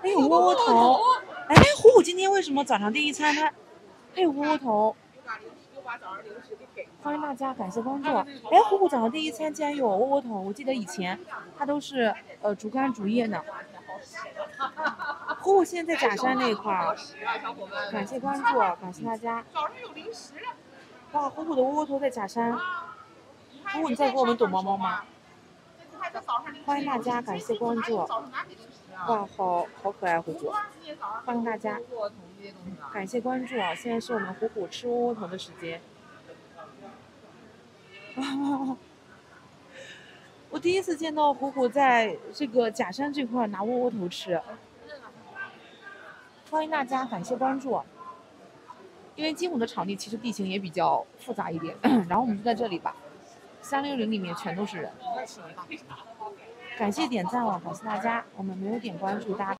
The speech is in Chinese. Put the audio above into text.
还有窝窝头。哎，虎虎今天为什么早上第一餐它还有窝窝头？欢迎大家，感谢关注。哎，虎虎早上第一餐竟然有窝窝头，我记得以前它都是竹竿竹叶呢。虎虎现在在假山那一块儿，感谢关注，感谢大家。哇，虎虎的窝窝头在假山。虎虎，你在给我们躲猫猫吗？欢迎大家，感谢关注。哇，好可爱，虎虎！欢迎大家，感谢关注啊！现在是我们虎虎吃窝窝头的时间。我第一次见到虎虎在这个假山这块拿窝窝头吃。欢迎大家，感谢关注。因为金武的场地其实地形也比较复杂一点，然后我们就在这里吧。360里面全都是人。感谢点赞哦，感谢大家，我们没有点关注大家。